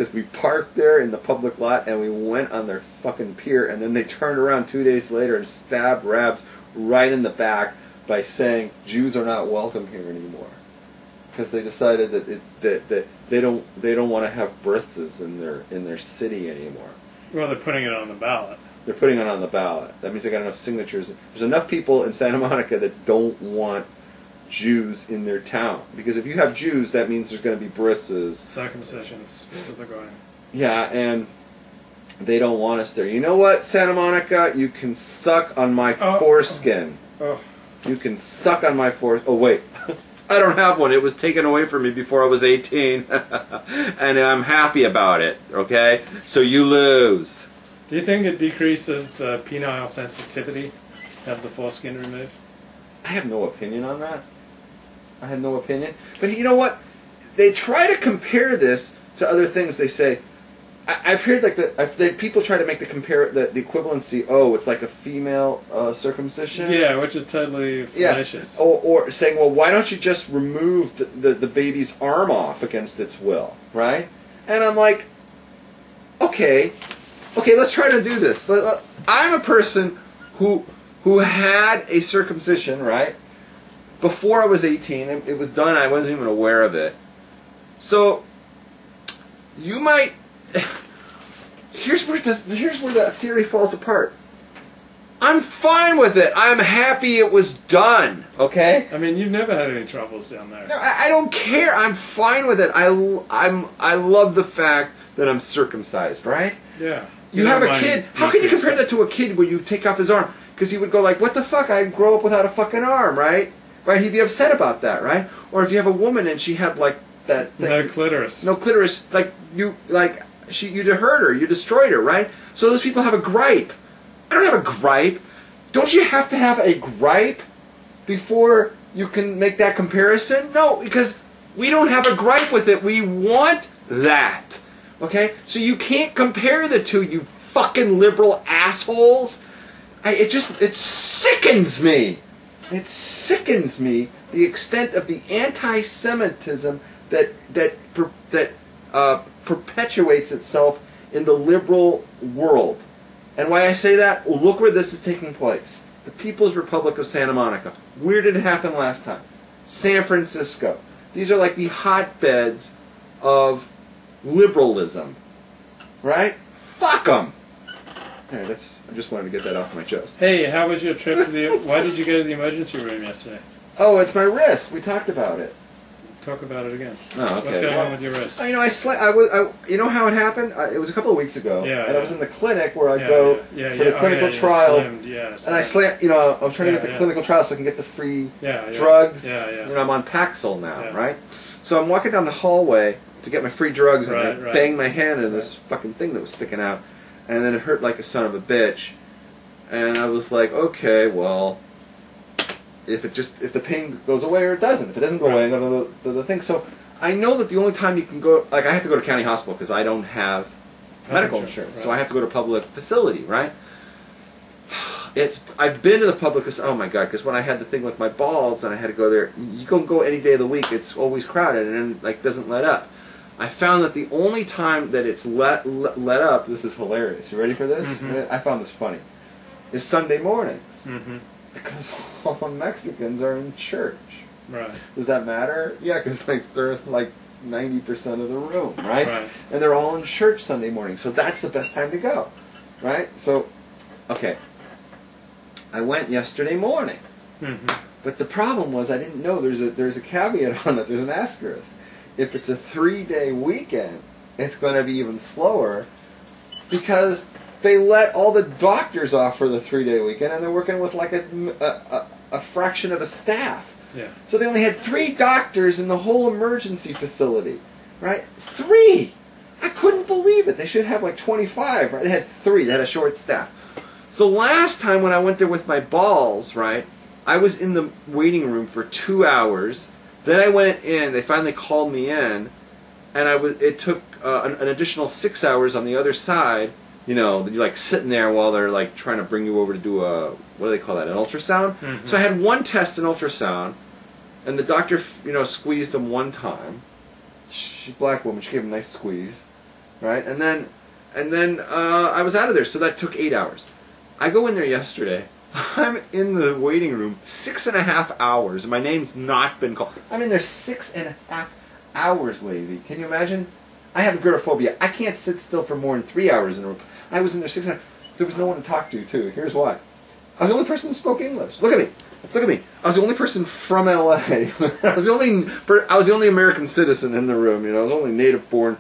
because we parked there in the public lot and we went on their fucking pier, and then they turned around 2 days later and stabbed Rabs right in the back by saying Jews are not welcome here anymore, because they decided that they don't want to have births in their city anymore. Well, they're putting it on the ballot. They're putting it on the ballot. That means they got enough signatures. There's enough people in Santa Monica that don't want Jews in their town, because if you have Jews, that means there's going to be brisses, circumcisions. That's what they're going. Yeah, and they don't want us there. You know what, Santa Monica? You can suck on my foreskin. You can suck on my foreskin. Oh wait, I don't have one. It was taken away from me before I was 18, and I'm happy about it. Okay, so you lose. Do you think it decreases penile sensitivity to have the foreskin removed? I have no opinion on that. I have no opinion. But you know what? They try to compare this to other things. They say, I've heard like people try to make the equivalency. Oh, it's like a female circumcision. Yeah, which is totally fallacious. Yeah. Or saying, well, why don't you just remove the baby's arm off against its will, right? And I'm like, okay, let's try to do this. I'm a person who had a circumcision, right? Before I was 18, it was done. I wasn't even aware of it. So you might. Here's where the theory falls apart. I'm fine with it. I'm happy it was done. Okay. I mean, you've never had any troubles down there. No, I don't care. I'm fine with it. I love the fact that I'm circumcised, right? Yeah. You have a kid. How can you compare that to a kid where you take off his arm? Because he would go like, what the fuck? I grow up without a fucking arm, right? Right? He'd be upset about that, right? Or if you have a woman and she had like that thing, no clitoris. No clitoris. Like you hurt her. You destroyed her, right? So those people have a gripe. I don't have a gripe. Don't you have to have a gripe before you can make that comparison? No, because we don't have a gripe with it. We want that. Okay? So you can't compare the two, you fucking liberal assholes. It sickens me. It sickens me the extent of the anti-Semitism that perpetuates itself in the liberal world. And why I say that? Well, look where this is taking place. The People's Republic of Santa Monica. Where did it happen last time? San Francisco. These are like the hotbeds of liberalism. Right? Fuck them! Hey, I just wanted to get that off my chest. Hey, how was your trip to the... Why did you go to the emergency room yesterday? Oh, it's my wrist. We talked about it. Talk about it again. Oh, okay. What's going on with your wrist? You know, you know how it happened? It was a couple of weeks ago. Yeah, and I was in the clinic where I go for the clinical trial. Slammed. And I slammed, you know, I'm trying to get the clinical trial so I can get the free drugs. You know, I'm on Paxil now, right? So I'm walking down the hallway to get my free drugs, and I banged my hand into this fucking thing that was sticking out. And then it hurt like a son of a bitch. And I was like, okay, well, if the pain goes away or it doesn't. If it doesn't go away, I go to the thing. So I know that the only time you can go, like I have to go to county hospital because I don't have medical insurance. So I have to go to a public facility, right? I've been to the public, oh my God, because when I had the thing with my balls and I had to go there, you can go any day of the week, it's always crowded and then like doesn't let up. I found that the only time that it's let up, this is hilarious. You ready for this? I found this funny. Is Sunday mornings. Because all the Mexicans are in church. Right. Does that matter? Yeah, because like they're like 90% of the room, right? And they're all in church Sunday morning, so that's the best time to go, right? So, okay. I went yesterday morning, but the problem was I didn't know there's a caveat on it. There's an asterisk. If it's a 3-day weekend, it's going to be even slower because they let all the doctors off for the 3-day weekend, and they're working with like a fraction of a staff. Yeah. So they only had 3 doctors in the whole emergency facility, right? 3! I couldn't believe it. They should have like 25, right? They had 3. They had a short staff. So last time when I went there with my balls, right, I was in the waiting room for 2 hours. Then I went in. They finally called me in, and it took an additional 6 hours on the other side. You know, you're like sitting there while they're like trying to bring you over to do what do they call that? An ultrasound. So I had one test, an ultrasound, and the doctor, you know, squeezed him one time. She's a black woman. She gave him a nice squeeze, right? And then I was out of there. So that took 8 hours. I go in there yesterday. I'm in the waiting room 6.5 hours. My name's not been called. I'm in there 6.5 hours, lady. Can you imagine? I have agoraphobia. I can't sit still for more than 3 hours in a room. I was in there 6.5. There was no one to talk to, too. Here's why. I was the only person who spoke English. Look at me. Look at me. I was the only person from LA. I was the only American citizen in the room. You know, I was only native-born.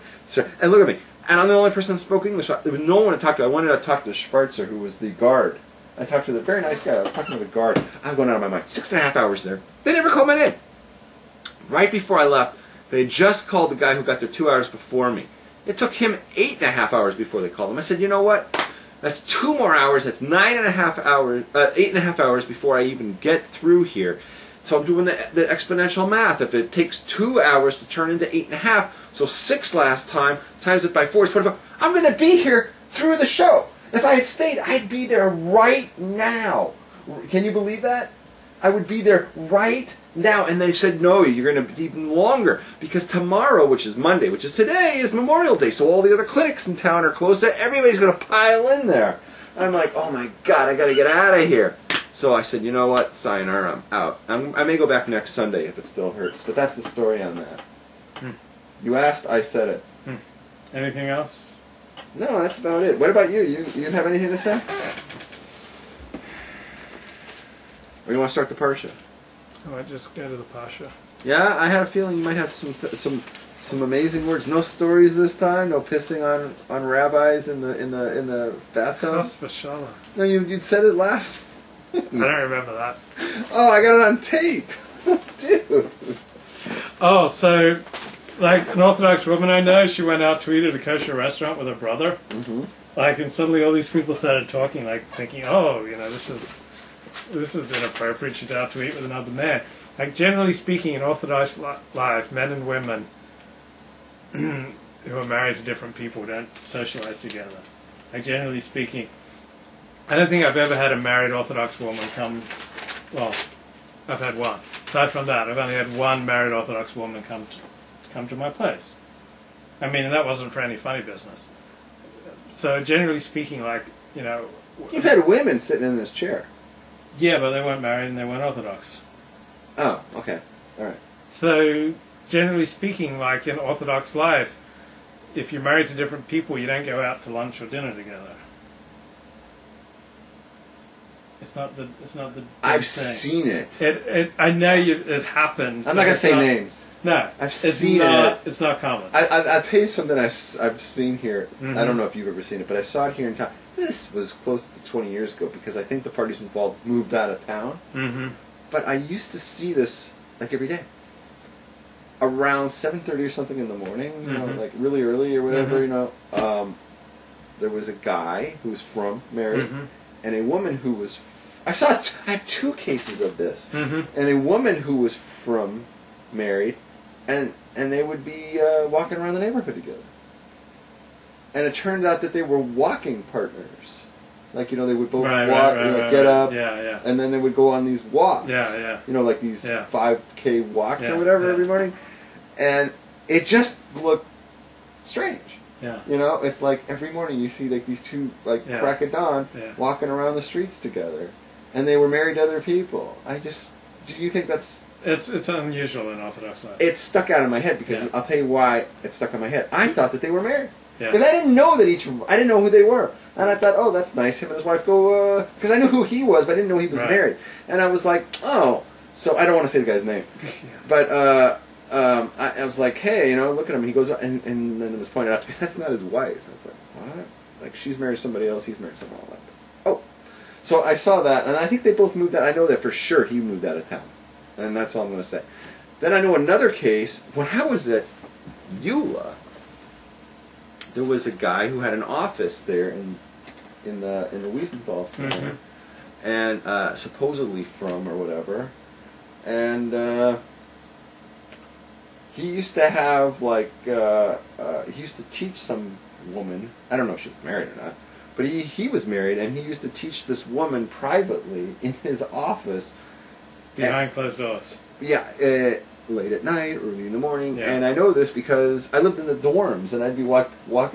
And look at me. And I'm the only person who spoke English. There was no one to talk to. I wanted to talk to Schwarzer, who was the guard. I talked to the very nice guy. I was talking to the guard. I'm going out of my mind. 6.5 hours there. They never called my name. Right before I left, they just called the guy who got there 2 hours before me. It took him 8.5 hours before they called him. I said, you know what? That's 2 more hours. That's 9.5 hours, 8.5 hours before I even get through here. So I'm doing the exponential math. If it takes 2 hours to turn into 8.5, so 6 last time, times it by 4 is 25. I'm going to be here through the show. If I had stayed, I'd be there right now. Can you believe that? I would be there right now. And they said, no, you're going to be even longer. Because tomorrow, which is Monday, which is today, is Memorial Day. So all the other clinics in town are closed. So everybody's going to pile in there. I'm like, oh my God, I got to get out of here. So I said, you know what? Sayonara, I'm out. I may go back next Sunday if it still hurts. But that's the story on that. You asked, I said it. Anything else? No, that's about it. What about you? You have anything to say? Or you want to start the Parsha? I might just go to the Parsha. Yeah, I had a feeling you might have some amazing words. No stories this time. No pissing on rabbis in the bathtub. Chas v'shalom. No, you said it last. I don't remember that. Oh, I got it on tape, dude. Oh, so. Like an Orthodox woman I know, she went out to eat at a kosher restaurant with her brother. Like, and suddenly all these people started talking, like thinking, "Oh, you know, this is inappropriate. She's out to eat with another man." Like, generally speaking, in Orthodox life, men and women who are married to different people don't socialize together. Like, generally speaking, I don't think I've ever had a married Orthodox woman come. Well, I've had one. Aside from that, I've only had one married Orthodox woman come to my place. I mean, and that wasn't for any funny business. So generally speaking, like, you know... You've had women sitting in this chair. Yeah, but they weren't married and they weren't Orthodox. Oh, okay. Alright. So, generally speaking, like in Orthodox life, if you're married to different people, you don't go out to lunch or dinner together. It's not the I've thing. seen it. I know it happened. I'm not going to say names. No. I've seen it. It's not common. I'll tell you something I've seen here. I don't know if you've ever seen it, but I saw it here in town. This was close to 20 years ago because I think the parties involved moved out of town. But I used to see this like every day. Around 7:30 or something in the morning, you know, like really early or whatever, you know. There was a guy who was married, and a woman who was... I had 2 cases of this. And a woman who was married, and they would be walking around the neighborhood together. And it turned out that they were walking partners. Like, you know, they would both get up, and then they would go on these walks. You know, like these 5K walks or whatever every morning. And it just looked strange. You know, it's like every morning you see like these 2, like crack of dawn, walking around the streets together. And they were married to other people. Do you think that's... It's unusual in Orthodox life. It stuck out in my head because I'll tell you why it stuck in my head. I thought that they were married. Because I didn't know I didn't know who they were. And I thought, oh, that's nice. Him and his wife go, because I knew who he was, but I didn't know he was married. And I was like, oh. So I don't want to say the guy's name. But I was like, hey, you know, look at him. He goes, and then it was pointed out to me, that's not his wife. I was like, what? Like, she's married to somebody else, he's married to someone else. Oh. So I saw that, and I think they both moved out. I know that for sure he moved out of town. And that's all I'm going to say. Then I know another case, when I was at Eula, there was a guy who had an office there in the Wiesenthal Center, and supposedly from or whatever, and he used to have like he used to teach some woman. I don't know if she was married or not, but he was married, and he used to teach this woman privately in his office behind closed doors. Yeah. Late at night, early in the morning, and I know this because I lived in the dorms, and I'd be walking